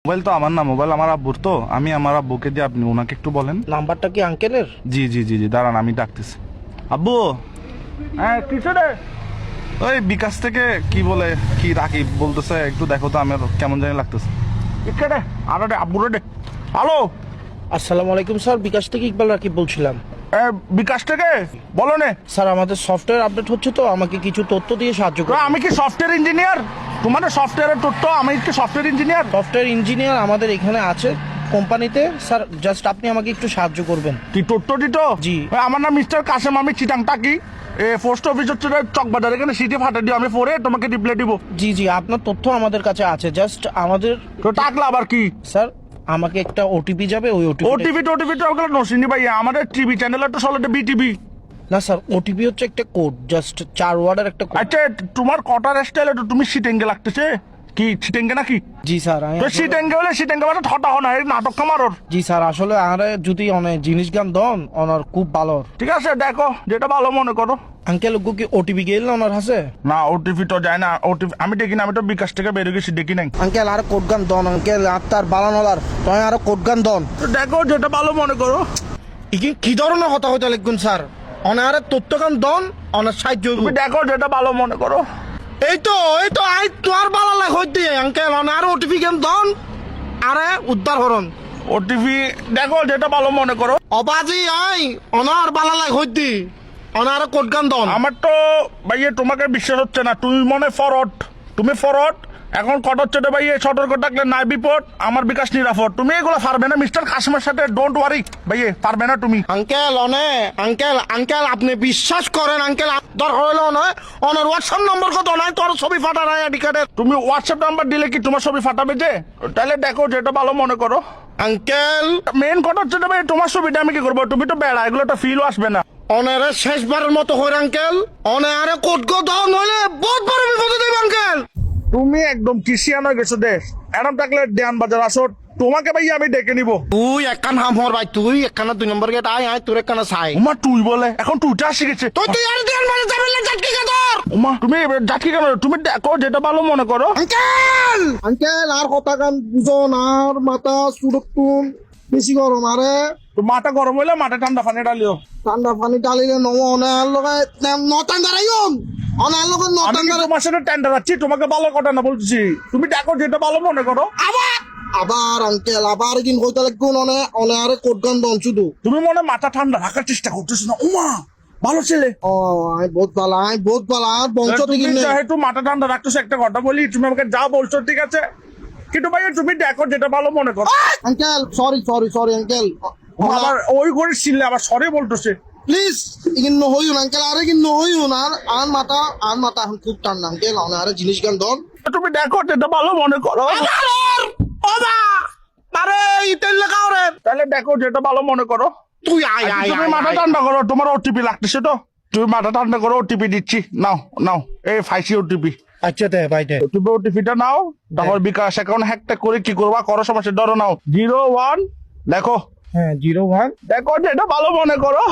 Mobile তো আমার না, মোবাইল আমার আব্বুর, তো আমি আমার আব্বুকে দিয়ে আপনি ওনাকে একটু বলেন। নাম্বারটা কি আঙ্কেলের? জি জি জি জি, দাঁড়ান আমি ডাকতেছি। আব্বু, হ্যাঁ কিছু রে, ওই বিকাশ থেকে কি বলে কি রাকিব বলতেছে, একটু দেখো তো, আমার কেমন জানি লাগতেছে। ইকে রে, আরে রে আব্বু রে। হ্যালো, আসসালামু আলাইকুম স্যার, বিকাশ থেকে ইকবাল রাকিব বলছিলাম। বিকাশ থেকে বলো নে। স্যার আমাদের সফটওয়্যার আপডেট হচ্ছে, তো আমাকে কিছু তথ্য দিয়ে সাহায্য করুন। আমি কি সফটওয়্যার ইঞ্জিনিয়ার? তোমার সফটওয়্যারের তথ্য, আমি কি সফটওয়্যার ইঞ্জিনিয়ার? সফটওয়্যার ইঞ্জিনিয়ার আমাদের এখানে আছে কোম্পানিতে। স্যার জাস্ট আপনি আমাকে একটু সাহায্য করবেন। কি তথ্য দিত? জি। আমার নাম মিস্টার কাসেম, আমি চিটাং টাকি পোস্ট অফিস হচ্ছে চকবাজার, এখানে সিটি ফাটা দিও, আমি পরে তোমাকে রিপ্লাই দিব। জি জি, আপনার তথ্য আমাদের কাছে আছে, জাস্ট আমাদের তো টাকলা আবার কি? স্যার আমাকে একটা ওটিপি যাবে, ওই ওটিভি তো ওগুলো নসিনি ভাই, আমাদের টিভি চ্যানেল তো চলে বিটিভি। না স্যার, ওটিপি হচ্ছে একটা কোড, জাস্ট 4 ওয়ার্ডের একটা কোড। আচ্ছা, তোমার কটার স্টাইল তো তুমি সিটেঙ্গে লাগতেছে, কি সিটেঙ্গে নাকি? জি স্যার তো সিটেঙ্গে হলে সিটেঙ্গে মানে ঠটা হনা, এই নাটক কামারর। জি স্যার, আসলে আরে যদি অনেক জিনিস গান দন ওনার খুব ভালো। ঠিক আছে, দেখো যেটা ভালো মনে করো। আঙ্কেল কি ওটিপি গেল না ওনার হাসে? না, ওটিভি তো যায় না, ওটিভি আমি দেখি না, আমি তো বিকাশ থেকে বেরিয়ে গেছি, দেখি নাই। আঙ্কেল আর কোড গান দন, আঙ্কেল আত্মার বালানলার তয় আর কোড গান দন। তো দেখো যেটা ভালো মনে করো। কি ধরনের হতা হইতে লিখুন স্যার, অনার তথ্য গান দন, অনার সাহায্য হইবো। তুমি দেখো যেটা ভালো মনে করো। এই তো আই তোর বালা লাগ হইতে আঙ্কেল অনার ওটিপি গান দন, আরে উদ্ধার হরন। ওটিভি দেখো যেটা ভালো মনে করো। অবাজি আই অনার বালা লাগ হইতে অনার কোড গান দন। আমার তো ভাইয়ে তোমাকে বিশ্বাস হচ্ছে না, তুমি মনে ফরওয়ার্ড, তুমি ফরওয়ার্ড। এখন কট হচ্ছে তো ভাইয়ে, সতর্ক থাকলে নাই বিপদ, আমার বিকাশ নিরাপদ। তুমি এগুলো পারবে না মিস্টার কাসিমের সাথে, ডোন্ট ওয়ারি ভাইয়ে, পারবে না তুমি। আঙ্কেল আঙ্কেল আপনি বিশ্বাস করেন আঙ্কেল, দরকার হইলো নয় অনার হোয়াটসঅ্যাপ নম্বর কত নাই, তোর ছবি ফাটা নাই আইডি কার্ডের। তুমি হোয়াটসঅ্যাপ নাম্বার দিলে কি তোমার ছবি ফাটাবে যে? তাহলে দেখো যেটা ভালো মনে করো। আঙ্কেল মেন কথা হচ্ছে তো ভাই, তোমার ছবিটা আমি কি করবো? তুমি তো বেড়া, এগুলো তো ফিলও আসবে না। অনারে শেষবারের মতো হইর আঙ্কেল, অনারে কোট গো দাও, নইলে বহুত বড় বিপদে দেব আঙ্কেল। তুমি একদম কিসিয়ান হয়ে গেছো দেশ, এরম থাকলে দেয়ান বাজার আসো, তোমাকে ভাই আমি ডেকে নিবো। তুই একখান হাম হর ভাই, তুই একখানা 2 নম্বর গেট আয় তোর একখানা ছাই। উমা তুই বলে, এখন তুইটা শিখেছে। তুই আর দেন মানে যাবেন না জাটকি কে তোর। উমা তুমি যাচ্ছি কেন? তুমি দেখো যেটা ভালো মনে করো। আঙ্কেল আর কথা গান বুঝন, আর মাথা সুরক্ষণ বেশি গরম, আরে তো মাথা গরম হইলে মাথা ঠান্ডা পানি ডালিও। ঠান্ডা পানি ডালিলে নম অনার লগে নটান দাঁড়াইম, অনার লগে আমি নটান কি দাঁড়াই। তোমার সাথে টেন্ডার আছি, তোমাকে ভালো কথা না বলছি। তুমি দেখো যেটা ভালো মনে করো। আবার আঙ্কেল আবার কিন কইতে লাগুন, অনারে কোট গান দন শুধু। তুমি মনে মাথা ঠান্ডা রাখার চেষ্টা করতেছো না? উমা ভালো ছেলে, ও আই বহুত ভালো, আর বংশ তুমি থেকে নেই। যেহেতু মাথা ঠান্ডা রাখতেছো, একটা কথা বলি, তুমি আমাকে যা বলছো ঠিক আছে, কিন্তু ভাই তুমি দেখো যেটা ভালো মনে করো। আঙ্কেল সরি আঙ্কেল, আবার ওই করে ছিললে আবার সরে বলতেছে। প্লিজ ইগিন নহইউন আঙ্কেল, আরে কিন নহইউন, আর মাথা এখন খুব ঠান্ডা আঙ্কেল, অনারে জিনিস গান দন। তুমি দেখো যেটা ভালো মনে করো। আরে ইতেল লাগাও রে। তাহলে দেখো যেটা ভালো মনে করো। তুই আয় তুমি মাথা ঠান্ডা করো, তোমার ওটিপি লাগতেছে তো, তুমি মাথা ঠান্ডা করো, ওটিপি দিচ্ছি, নাও এই ফাইসি ওটিপি। আচ্ছা দে ভাই দে। তুমি ওটিপিটা নাও, তারপর বিকাশ অ্যাকাউন্ট হ্যাকটা করে কি করবা করো, সমস্যা ধরো নাও 01 দেখো। হ্যাঁ 01 দেখো যেটা ভালো মনে করো।